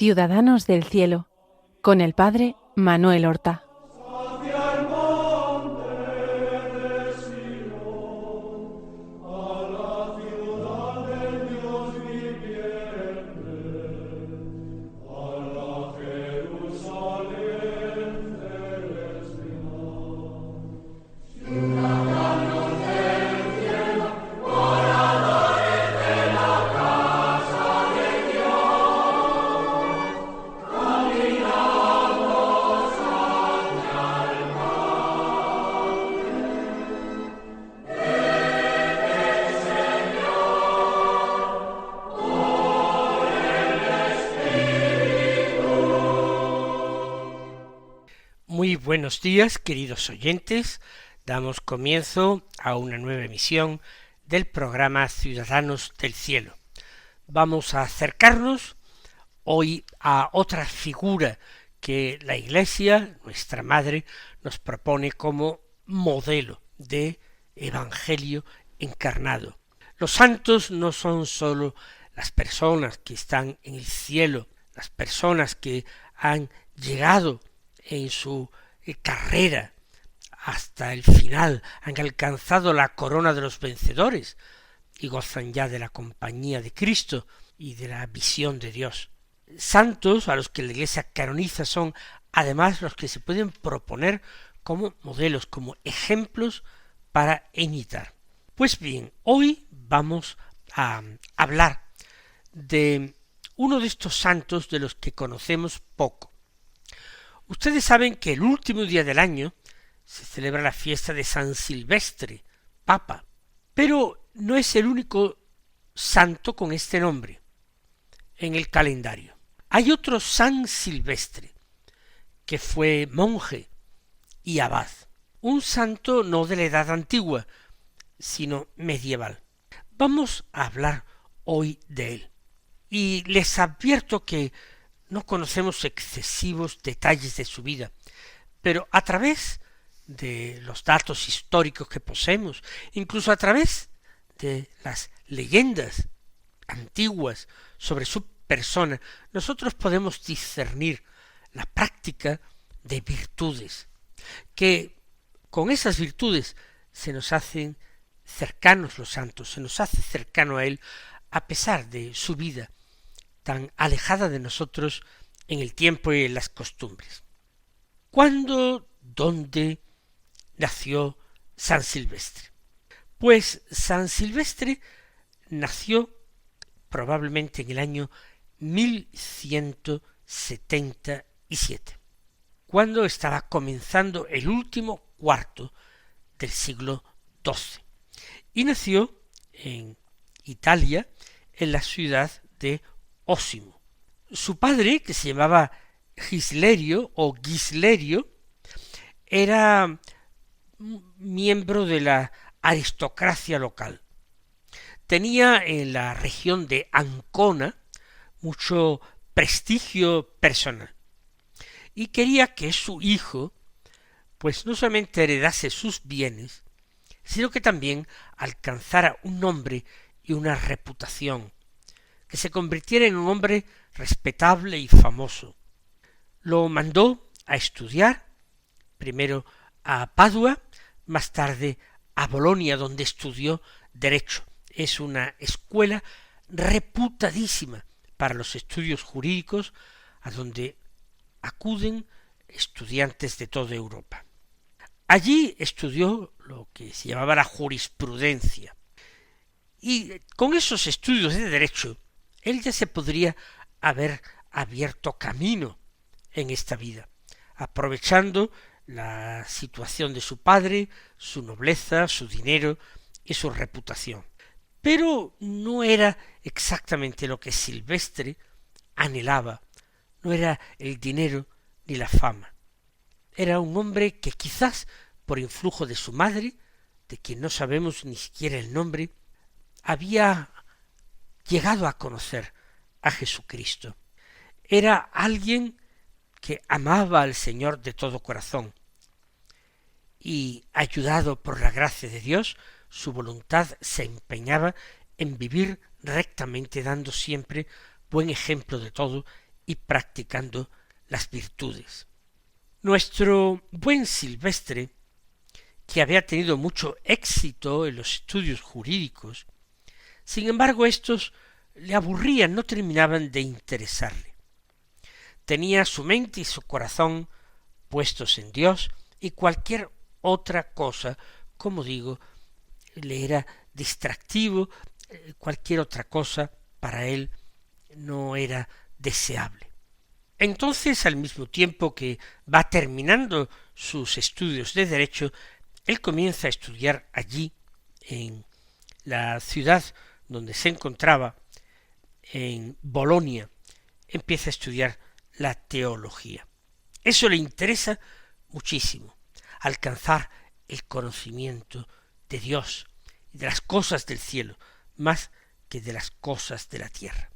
Ciudadanos del Cielo, con el Padre Manuel Horta. Muy buenos días, queridos oyentes. Damos comienzo a una nueva emisión del programa Ciudadanos del Cielo. Vamos a acercarnos hoy a otra figura que la Iglesia, nuestra Madre, nos propone como modelo de Evangelio encarnado. Los santos no son sólo las personas que están en el cielo, las personas que han llegado en su carrera hasta el final, han alcanzado la corona de los vencedores y gozan ya de la compañía de Cristo y de la visión de Dios. Santos a los que la Iglesia canoniza son además los que se pueden proponer como modelos, como ejemplos para imitar. Pues bien, hoy vamos a hablar de uno de estos santos de los que conocemos poco. Ustedes saben que el último día del año se celebra la fiesta de San Silvestre, Papa, pero no es el único santo con este nombre en el calendario. Hay otro San Silvestre, que fue monje y abad, un santo no de la edad antigua, sino medieval. Vamos a hablar hoy de él, y les advierto que no conocemos excesivos detalles de su vida, pero a través de los datos históricos que poseemos, incluso a través de las leyendas antiguas sobre su persona, nosotros podemos discernir la práctica de virtudes, que con esas virtudes se nos hacen cercanos los santos, se nos hace cercano a él a pesar de su vida tan alejada de nosotros en el tiempo y en las costumbres. ¿Cuándo, dónde nació San Silvestre? Pues San Silvestre nació probablemente en el año 1177, cuando estaba comenzando el último cuarto del siglo XII, y nació en Italia, en la ciudad de Osimo. Su padre, que se llamaba Gislerio o Gislerio, era miembro de la aristocracia local. Tenía en la región de Ancona mucho prestigio personal y quería que su hijo pues no solamente heredase sus bienes, sino que también alcanzara un nombre y una reputación, que se convirtiera en un hombre respetable y famoso. Lo mandó a estudiar, primero a Padua, más tarde a Bolonia, donde estudió Derecho. Es una escuela reputadísima para los estudios jurídicos, a donde acuden estudiantes de toda Europa. Allí estudió lo que se llamaba la jurisprudencia, y con esos estudios de Derecho él ya se podría haber abierto camino en esta vida, aprovechando la situación de su padre, su nobleza, su dinero y su reputación. Pero no era exactamente lo que Silvestre anhelaba, no era el dinero ni la fama. Era un hombre que quizás por influjo de su madre, de quien no sabemos ni siquiera el nombre, había llegado a conocer a Jesucristo. Era alguien que amaba al Señor de todo corazón y, ayudado por la gracia de Dios, su voluntad se empeñaba en vivir rectamente, dando siempre buen ejemplo de todo y practicando las virtudes. Nuestro buen Silvestre, que había tenido mucho éxito en los estudios jurídicos, sin embargo estos le aburrían, no terminaban de interesarle. Tenía su mente y su corazón puestos en Dios y cualquier otra cosa, como digo, le era distractivo, cualquier otra cosa para él no era deseable. Entonces, al mismo tiempo que va terminando sus estudios de derecho, él comienza a estudiar allí, en la ciudad donde se encontraba, en Bolonia, empieza a estudiar la teología. Eso le interesa muchísimo, alcanzar el conocimiento de Dios y de las cosas del cielo, más que de las cosas de la tierra.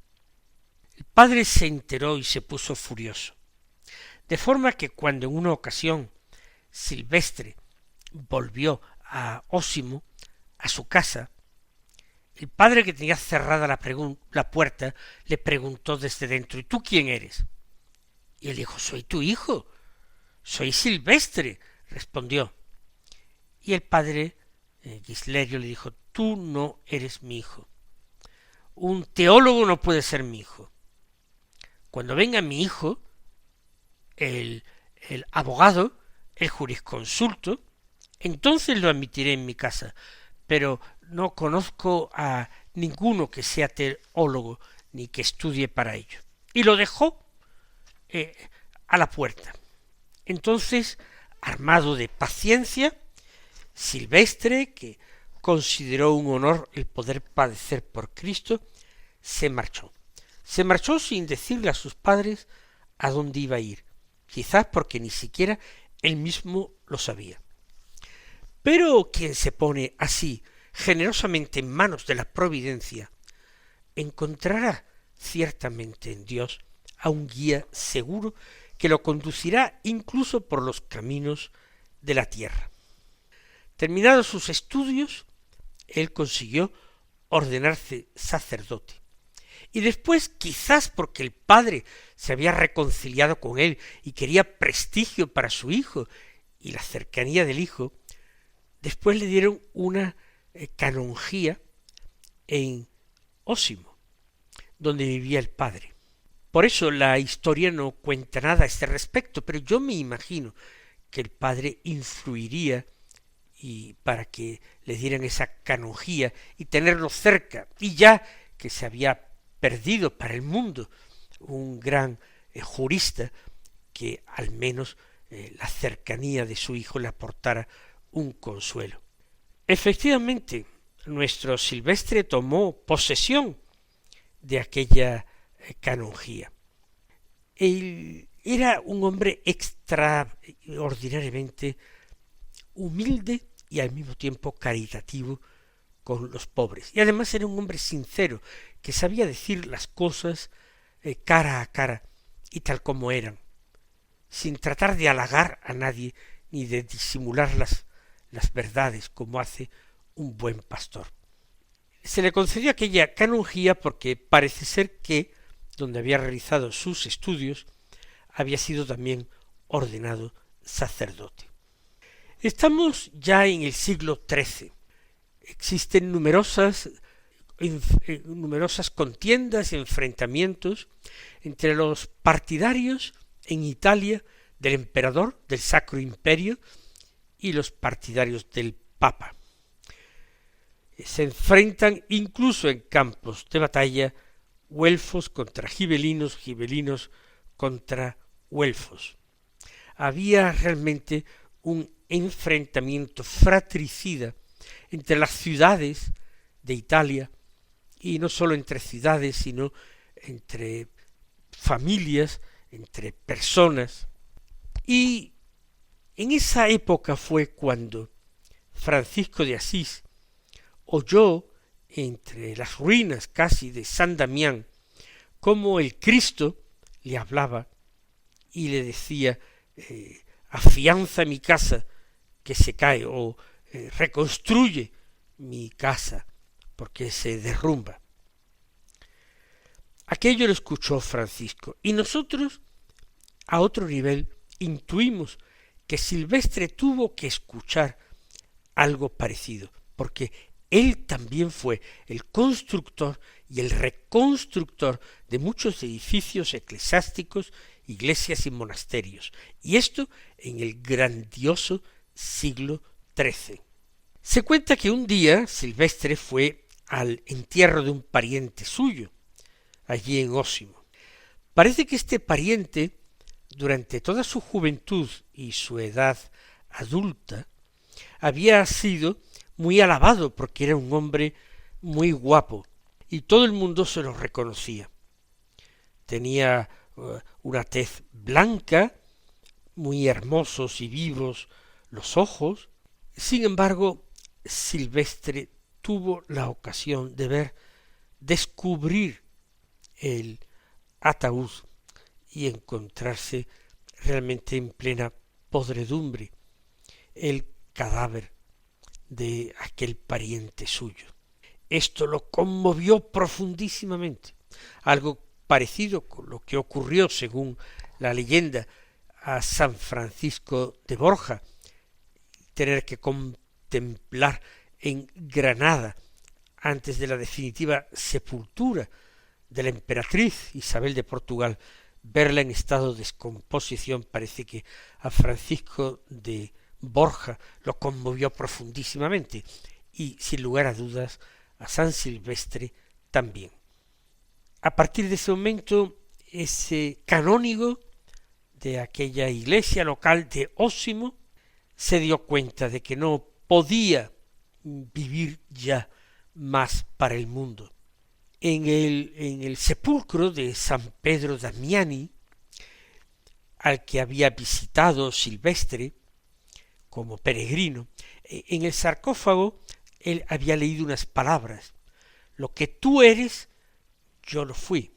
El padre se enteró y se puso furioso, de forma que cuando en una ocasión Silvestre volvió a Osimo, a su casa, el padre, que tenía cerrada la puerta, le preguntó desde dentro: ¿y tú quién eres? Y él dijo: soy tu hijo, soy Silvestre, respondió. Y el padre Gislerio le dijo: tú no eres mi hijo, un teólogo no puede ser mi hijo. Cuando venga mi hijo, el abogado, el jurisconsulto, entonces lo admitiré en mi casa, pero no conozco a ninguno que sea teólogo ni que estudie para ello. Y lo dejó a la puerta. Entonces, armado de paciencia, Silvestre, que consideró un honor el poder padecer por Cristo, se marchó. Se marchó sin decirle a sus padres a dónde iba a ir, quizás porque ni siquiera él mismo lo sabía. Pero quien se pone así generosamente en manos de la providencia, encontrará ciertamente en Dios a un guía seguro que lo conducirá incluso por los caminos de la tierra. Terminados sus estudios, él consiguió ordenarse sacerdote. Y después, quizás porque el padre se había reconciliado con él y quería prestigio para su hijo y la cercanía del hijo, después le dieron una canonjía en Osimo, donde vivía el padre. Por eso la historia no cuenta nada a este respecto, pero yo me imagino que el padre influiría y para que le dieran esa canonjía y tenerlo cerca, y ya que se había perdido para el mundo un gran jurista, que al menos la cercanía de su hijo le aportara un consuelo. Efectivamente, nuestro Silvestre tomó posesión de aquella canonjía. Él era un hombre extraordinariamente humilde y al mismo tiempo caritativo con los pobres. Y además era un hombre sincero, que sabía decir las cosas cara a cara y tal como eran, sin tratar de halagar a nadie ni de disimular las verdades como hace un buen pastor. Se le concedió aquella canonjía porque parece ser que, donde había realizado sus estudios, había sido también ordenado sacerdote. Estamos ya en el siglo XIII. Existen numerosas contiendas y enfrentamientos entre los partidarios en Italia del emperador, del Sacro Imperio, y los partidarios del Papa. Se enfrentan incluso en campos de batalla güelfos contra gibelinos, gibelinos contra güelfos. Había realmente un enfrentamiento fratricida entre las ciudades de Italia, y no solo entre ciudades, sino entre familias, entre personas. Y en esa época fue cuando Francisco de Asís oyó entre las ruinas casi de San Damián cómo el Cristo le hablaba y le decía: afianza mi casa que se cae, o reconstruye mi casa porque se derrumba. Aquello lo escuchó Francisco y nosotros, a otro nivel, intuimos que Silvestre tuvo que escuchar algo parecido, porque él también fue el constructor y el reconstructor de muchos edificios eclesiásticos, iglesias y monasterios, y esto en el grandioso siglo XIII. Se cuenta que un día Silvestre fue al entierro de un pariente suyo, allí en Ósimo. Parece que este pariente, durante toda su juventud y su edad adulta, había sido muy alabado porque era un hombre muy guapo y todo el mundo se lo reconocía. Tenía una tez blanca, muy hermosos y vivos los ojos. Sin embargo, Silvestre tuvo la ocasión de descubrir el ataúd y encontrarse realmente en plena podredumbre el cadáver de aquel pariente suyo. Esto lo conmovió profundísimamente, algo parecido con lo que ocurrió, según la leyenda, a San Francisco de Borja, tener que contemplar en Granada, antes de la definitiva sepultura de la emperatriz Isabel de Portugal, verla en estado de descomposición. Parece que a Francisco de Borja lo conmovió profundísimamente y, sin lugar a dudas, a San Silvestre también. A partir de ese momento, ese canónigo de aquella iglesia local de Ósimo se dio cuenta de que no podía vivir ya más para el mundo. En el sepulcro de San Pedro Damiani, al que había visitado Silvestre como peregrino, en el sarcófago él había leído unas palabras: lo que tú eres, yo lo fui,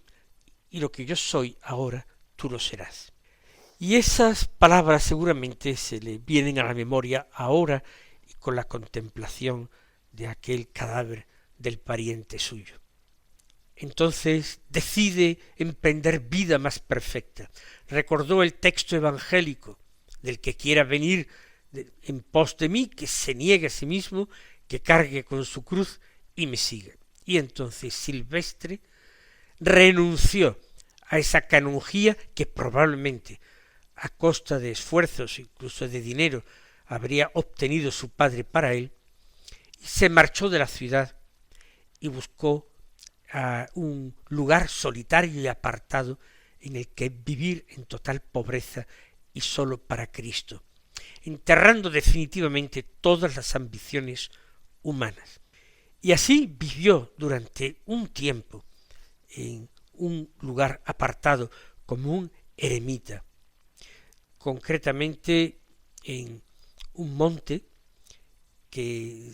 y lo que yo soy ahora, tú lo serás. Y esas palabras seguramente se le vienen a la memoria ahora y con la contemplación de aquel cadáver del pariente suyo. Entonces decide emprender vida más perfecta. Recordó el texto evangélico del que quiera venir en pos de mí, que se niegue a sí mismo, que cargue con su cruz y me siga. Y entonces Silvestre renunció a esa canonjía que probablemente a costa de esfuerzos, incluso de dinero, habría obtenido su padre para él, y se marchó de la ciudad y buscó a un lugar solitario y apartado en el que vivir en total pobreza y solo para Cristo, enterrando definitivamente todas las ambiciones humanas. Y así vivió durante un tiempo en un lugar apartado como un eremita, concretamente en un monte que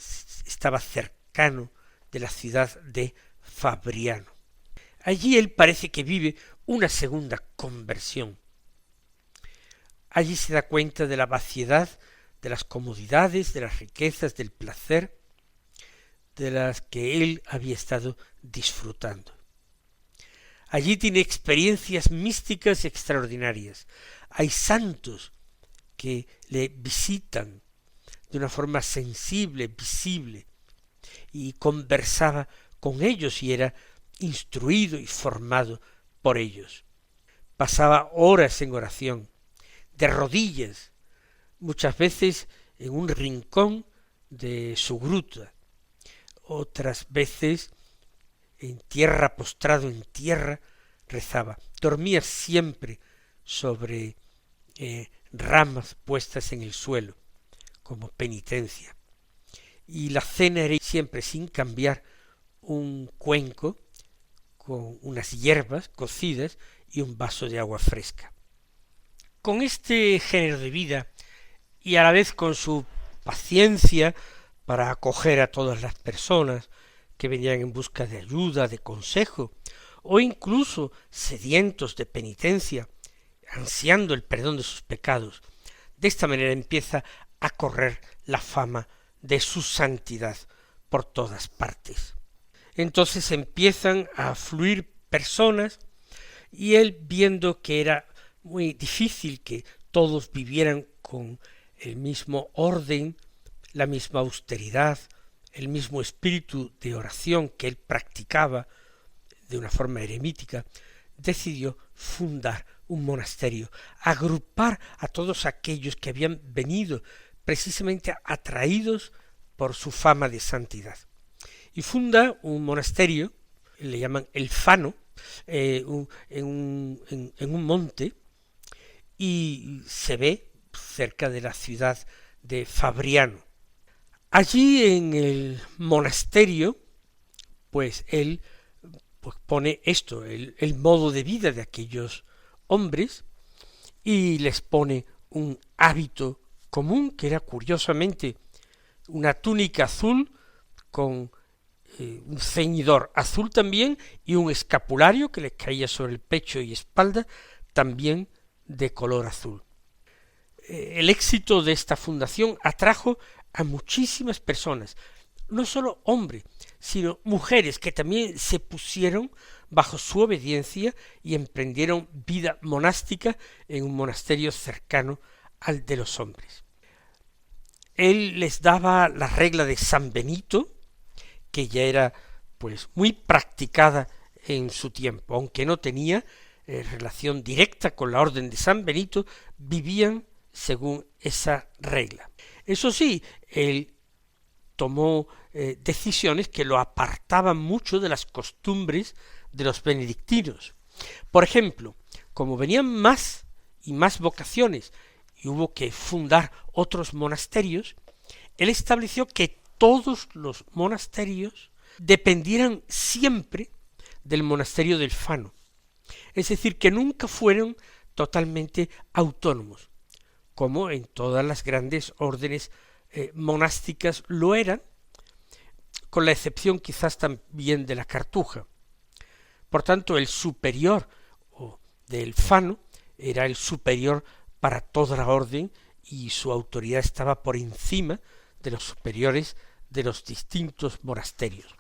estaba cercano de la ciudad de Fabriano. Allí él parece que vive una segunda conversión. Allí se da cuenta de la vaciedad, de las comodidades, de las riquezas, del placer, de las que él había estado disfrutando. Allí tiene experiencias místicas extraordinarias. Hay santos que le visitan de una forma sensible, visible, y conversaba con ellos y era instruido y formado por ellos. Pasaba horas en oración, de rodillas, muchas veces en un rincón de su gruta, otras veces en tierra, postrado en tierra, rezaba. Dormía siempre sobre ramas puestas en el suelo, como penitencia. Y la cena era siempre, sin cambiar, un cuenco con unas hierbas cocidas y un vaso de agua fresca. Con este género de vida, y a la vez con su paciencia para acoger a todas las personas que venían en busca de ayuda, de consejo, o incluso sedientos de penitencia, ansiando el perdón de sus pecados, de esta manera empieza a correr la fama de su santidad por todas partes. Entonces empiezan a fluir personas, y él, viendo que era muy difícil que todos vivieran con el mismo orden, la misma austeridad, el mismo espíritu de oración que él practicaba de una forma eremítica, decidió fundar un monasterio, agrupar a todos aquellos que habían venido precisamente atraídos por su fama de santidad. Y funda un monasterio, le llaman el Fano, en un monte, y se ve cerca de la ciudad de Fabriano. Allí en el monasterio, pues él pone esto, el modo de vida de aquellos hombres, y les pone un hábito común, que era curiosamente una túnica azul con un ceñidor azul también, y un escapulario que les caía sobre el pecho y espalda, también de color azul. El éxito de esta fundación atrajo a muchísimas personas, no solo hombres, sino mujeres que también se pusieron bajo su obediencia y emprendieron vida monástica en un monasterio cercano al de los hombres. Él les daba la regla de San Benito, que ya era pues muy practicada en su tiempo, aunque no tenía relación directa con la orden de San Benito, vivían según esa regla. Eso sí, él tomó decisiones que lo apartaban mucho de las costumbres de los benedictinos. Por ejemplo, como venían más y más vocaciones y hubo que fundar otros monasterios, él estableció que todos los monasterios dependieran siempre del monasterio del Fano, es decir, que nunca fueron totalmente autónomos, como en todas las grandes órdenes monásticas lo eran, con la excepción quizás también de la Cartuja. Por tanto, el superior del Fano era el superior para toda la orden y su autoridad estaba por encima de los superiores de los distintos monasterios.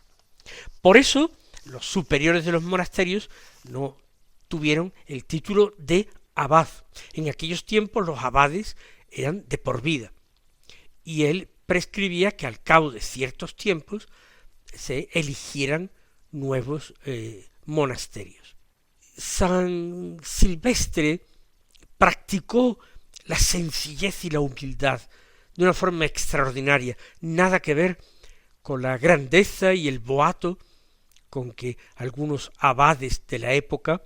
Por eso, los superiores de los monasterios no tuvieron el título de abad. En aquellos tiempos los abades eran de por vida, y él prescribía que al cabo de ciertos tiempos se eligieran nuevos monasterios. San Silvestre practicó la sencillez y la humildad de una forma extraordinaria, nada que ver con la grandeza y el boato con que algunos abades de la época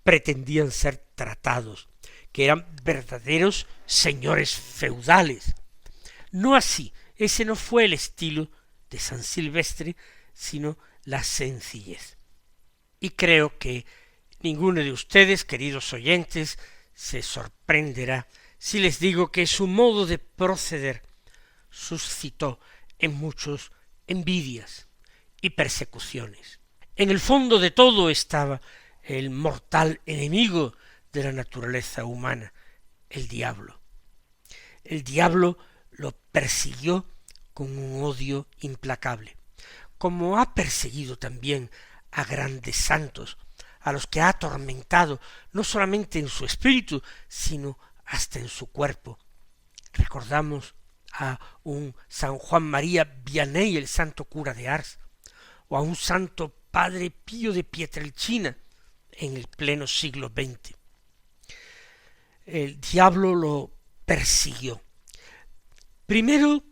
pretendían ser tratados, que eran verdaderos señores feudales. No así, ese no fue el estilo de San Silvestre, sino la sencillez. Y creo que ninguno de ustedes, queridos oyentes, se sorprenderá si les digo que su modo de proceder suscitó en muchos envidias y persecuciones. En el fondo de todo estaba el mortal enemigo de la naturaleza humana, el diablo. El diablo lo persiguió con un odio implacable, como ha perseguido también a grandes santos, a los que ha atormentado no solamente en su espíritu, sino hasta en su cuerpo. Recordamos a un San Juan María Vianney, el santo cura de Ars, o a un santo Padre Pío de Pietrelcina en el pleno siglo XX. El diablo lo persiguió, primero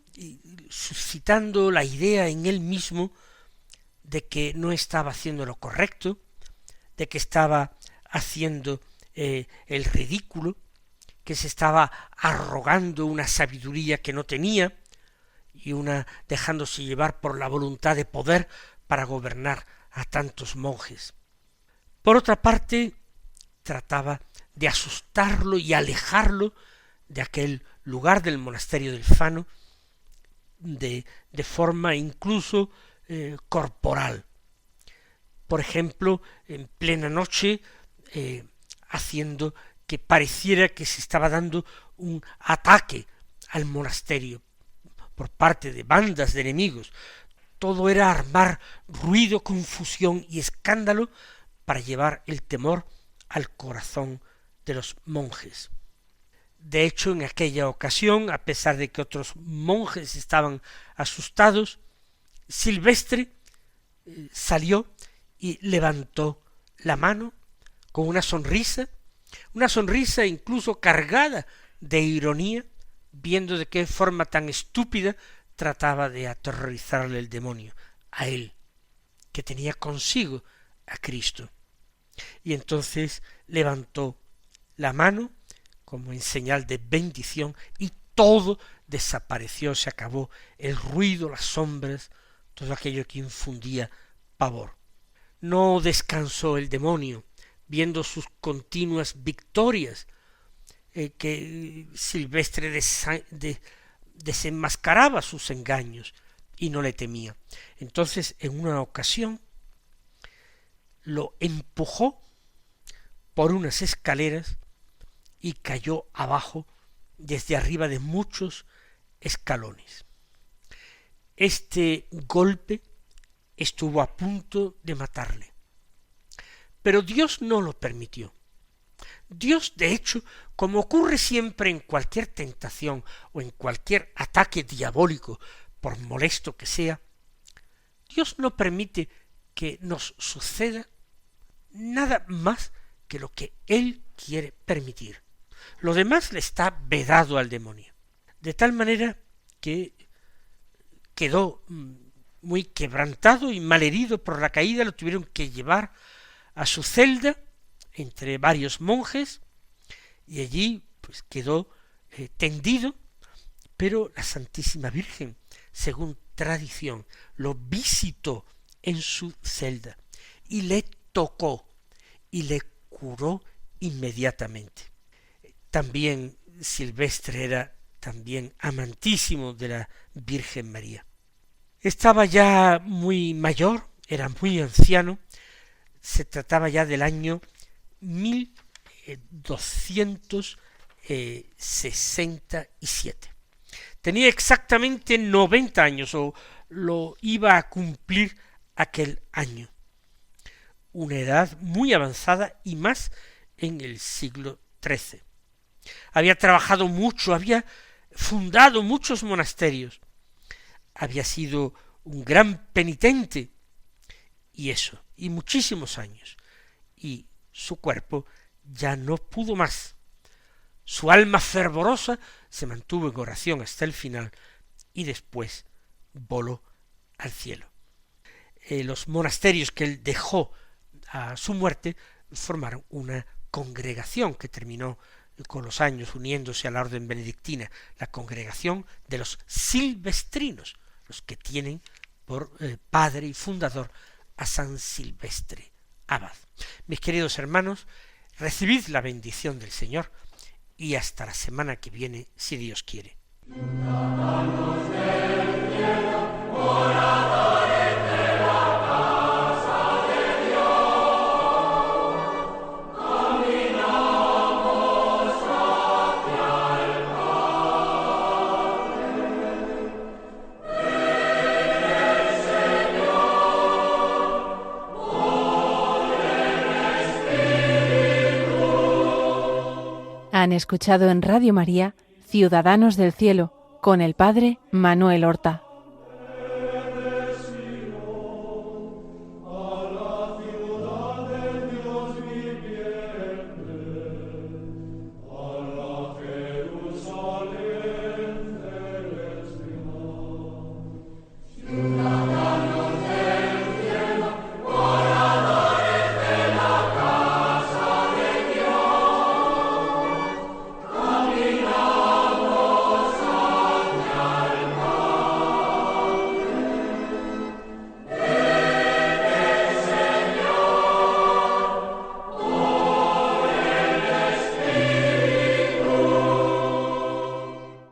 suscitando la idea en él mismo de que no estaba haciendo lo correcto, de que estaba haciendo el ridículo, que se estaba arrogando una sabiduría que no tenía y dejándose llevar por la voluntad de poder para gobernar a tantos monjes. Por otra parte, trataba de asustarlo y alejarlo de aquel lugar del monasterio del Fano de forma incluso corporal. Por ejemplo, en plena noche, haciendo que pareciera que se estaba dando un ataque al monasterio por parte de bandas de enemigos. Todo era armar ruido, confusión y escándalo para llevar el temor al corazón de los monjes. De hecho, en aquella ocasión, a pesar de que otros monjes estaban asustados, Silvestre salió y levantó la mano con una sonrisa incluso cargada de ironía, viendo de qué forma tan estúpida trataba de aterrorizarle el demonio, a él, que tenía consigo a Cristo. Y entonces levantó la mano como en señal de bendición y todo desapareció, se acabó el ruido, las sombras, todo aquello que infundía pavor. No descansó el demonio, viendo sus continuas victorias, que Silvestre desenmascaraba sus engaños y no le temía. Entonces, en una ocasión, lo empujó por unas escaleras y cayó abajo desde arriba de muchos escalones. Este golpe estuvo a punto de matarle, pero Dios no lo permitió. Dios, de hecho, como ocurre siempre en cualquier tentación o en cualquier ataque diabólico, por molesto que sea, Dios no permite que nos suceda nada más que lo que Él quiere permitir. Lo demás le está vedado al demonio, de tal manera que quedó muy quebrantado y malherido por la caída, lo tuvieron que llevar a su celda entre varios monjes y allí pues quedó tendido, pero la Santísima Virgen, según tradición, lo visitó en su celda y le tocó y le curó inmediatamente. También Silvestre era también amantísimo de la Virgen María. Estaba ya muy mayor, era muy anciano, se trataba ya del año 1267. Tenía exactamente 90 años, o lo iba a cumplir aquel año. Una edad muy avanzada y más en el siglo XIII. Había trabajado mucho, había fundado muchos monasterios, había sido un gran penitente, y eso, y muchísimos años, y su cuerpo ya no pudo más. Su alma fervorosa se mantuvo en oración hasta el final, y después voló al cielo. Los monasterios que él dejó a su muerte formaron una congregación que terminó con los años uniéndose a la orden benedictina, la congregación de los silvestrinos, los que tienen por padre y fundador a San Silvestre abad. Mis queridos hermanos, recibid la bendición del Señor y hasta la semana que viene, si Dios quiere. Han escuchado en Radio María Ciudadanos del Cielo con el Padre Manuel Horta.